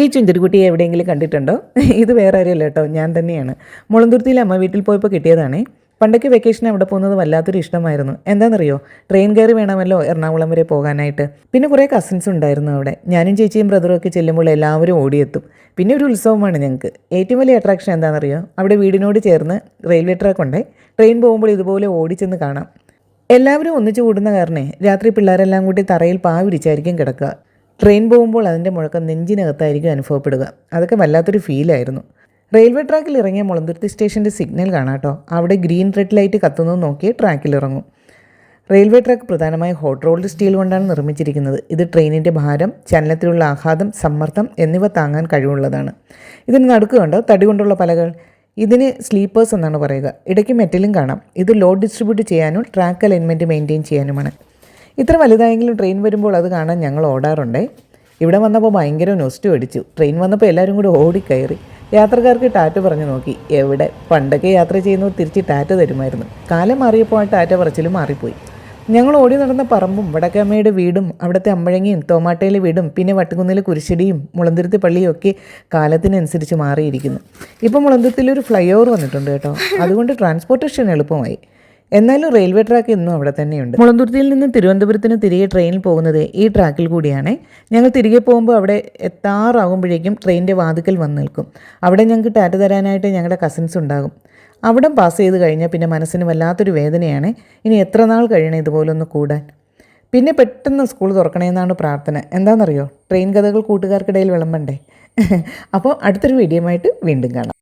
ഈ ചുഞ്ചരിക്കുട്ടിയെ എവിടെയെങ്കിലും കണ്ടിട്ടുണ്ടോ? ഇത് വേറെ ആരുമല്ല കേട്ടോ, ഞാൻ തന്നെയാണ്. മുളന്തുരുത്തിയിൽ അമ്മ വീട്ടിൽ പോയപ്പോൾ കിട്ടിയതാണേ. പണ്ടൊക്കെ വെക്കേഷൻ അവിടെ പോകുന്നത് വല്ലാത്തൊരു ഇഷ്ടമായിരുന്നു. എന്താണെന്നറിയോ, ട്രെയിൻ കയറി വേണമല്ലോ എറണാകുളം വരെ പോകാനായിട്ട്. പിന്നെ കുറേ കസിൻസ് ഉണ്ടായിരുന്നു അവിടെ. ഞാനും ചേച്ചിയും ബ്രദറും ഒക്കെ ചെല്ലുമ്പോൾ എല്ലാവരും ഓടിയെത്തും. പിന്നെ ഒരു ഉത്സവമാണ് ഞങ്ങൾക്ക്. ഏറ്റവും വലിയ അട്രാക്ഷൻ എന്താണെന്നറിയോ, അവിടെ വീടിനോട് ചേർന്ന് റെയിൽവേ ട്രാക്ക് ഉണ്ടേ. ട്രെയിൻ പോകുമ്പോൾ ഇതുപോലെ ഓടിച്ചെന്ന് കാണാം. എല്ലാവരും ഒന്നിച്ചു കൂടുന്ന കാരണേ രാത്രി പിള്ളേരെല്ലാം കൂടി തറയിൽ പാവിരിച്ചായിരിക്കും കിടക്കുക. ട്രെയിൻ പോകുമ്പോൾ അതിൻ്റെ മുഴക്കം നെഞ്ചിനകത്തായിരിക്കും അനുഭവപ്പെടുക. അതൊക്കെ വല്ലാത്തൊരു ഫീലായിരുന്നു. റെയിൽവേ ട്രാക്കിൽ ഇറങ്ങിയ മുളന്തുരുത്തി സ്റ്റേഷൻ്റെ സിഗ്നൽ കാണാം കേട്ടോ. അവിടെ ഗ്രീൻ റെഡ് ലൈറ്റ് കത്തുന്നത് നോക്കി ട്രാക്കിൽ ഇറങ്ങും. റെയിൽവേ ട്രാക്ക് പ്രധാനമായും ഹോട്ട് റോൾഡ് സ്റ്റീൽ കൊണ്ടാണ് നിർമ്മിച്ചിരിക്കുന്നത്. ഇത് ട്രെയിനിൻ്റെ ഭാരം, ചലനത്തിലുള്ള ആഘാതം, സമ്മർദ്ദം എന്നിവ താങ്ങാൻ കഴിവുള്ളതാണ്. ഇതിന് നടുക്ക് കണ്ടോ തടി കൊണ്ടുള്ള പലകൾ. ഇതിന് സ്ലീപ്പേഴ്സ് എന്നാണ് പറയുക. ഇടയ്ക്ക് മെറ്റലും കാണാം. ഇത് ലോഡ് ഡിസ്ട്രിബ്യൂട്ട് ചെയ്യാനും ട്രാക്ക് അലൈൻമെൻറ്റ് മെയിൻറ്റെയിൻ ചെയ്യാനുമാണ്. ഇത്ര വലുതായെങ്കിലും ട്രെയിൻ വരുമ്പോൾ അത് കാണാൻ ഞങ്ങൾ ഓടാറുണ്ടേ. ഇവിടെ വന്നപ്പോൾ ഭയങ്കര നൊസ്റ്റു അടിച്ചു. ട്രെയിൻ വന്നപ്പോൾ എല്ലാവരും കൂടി ഓടിക്കയറി. യാത്രക്കാർക്ക് ടാറ്റ പറഞ്ഞു നോക്കി. എവിടെ, പണ്ടൊക്കെ യാത്ര ചെയ്യുന്നവർ തിരിച്ച് ടാറ്റ തരുമായിരുന്നു. കാലം മാറിയപ്പോൾ ആ ടാറ്റ പറച്ചിലും മാറിപ്പോയി. ഞങ്ങൾ ഓടി നടന്ന പറമ്പും വടക്കമ്മയുടെ വീടും അവിടുത്തെ അമ്പഴങ്ങിയും തോമാട്ടയിലെ വീടും പിന്നെ വട്ടുകുന്നിലെ കുരിശടിയും മുളന്തുരുത്തി പള്ളിയും ഒക്കെ കാലത്തിനനുസരിച്ച് മാറിയിരിക്കുന്നു. ഇപ്പോൾ മുളന്തുരുത്തിലൊരു ഫ്ലൈ ഓവർ വന്നിട്ടുണ്ട് കേട്ടോ. അതുകൊണ്ട് ട്രാൻസ്പോർട്ടേഷൻ എളുപ്പമായി. എന്നാലും റെയിൽവേ ട്രാക്ക് ഇന്നും അവിടെ തന്നെയുണ്ട്. മുളന്തുരുത്തിയിൽ നിന്ന് തിരുവനന്തപുരത്തിന് തിരികെ ട്രെയിൻ പോകുന്നത് ഈ ട്രാക്കിൽ കൂടിയാണ്. ഞങ്ങൾ തിരികെ പോകുമ്പോൾ അവിടെ എത്താറാകുമ്പോഴേക്കും ട്രെയിനിൻ്റെ വാതിക്കൽ വന്ന് നിൽക്കും. അവിടെ ഞങ്ങൾക്ക് ടാറ്റ തരാനായിട്ട് ഞങ്ങളുടെ കസിൻസ് ഉണ്ടാകും. അവിടെ പാസ് ചെയ്ത് കഴിഞ്ഞാൽ പിന്നെ മനസ്സിന് വല്ലാത്തൊരു വേദനയാണ്. ഇനി എത്ര നാൾ കഴിയണം ഇതുപോലൊന്ന് കൂടാൻ. പിന്നെ പെട്ടെന്ന് സ്കൂൾ തുറക്കണമെന്നാണ് പ്രാർത്ഥന. എന്താണെന്നറിയോ, ട്രെയിൻ കഥകൾ കൂട്ടുകാർക്കിടയിൽ വിളമ്പണ്ടേ. അപ്പോൾ അടുത്തൊരു വീഡിയോയുമായിട്ട് വീണ്ടും കാണാം.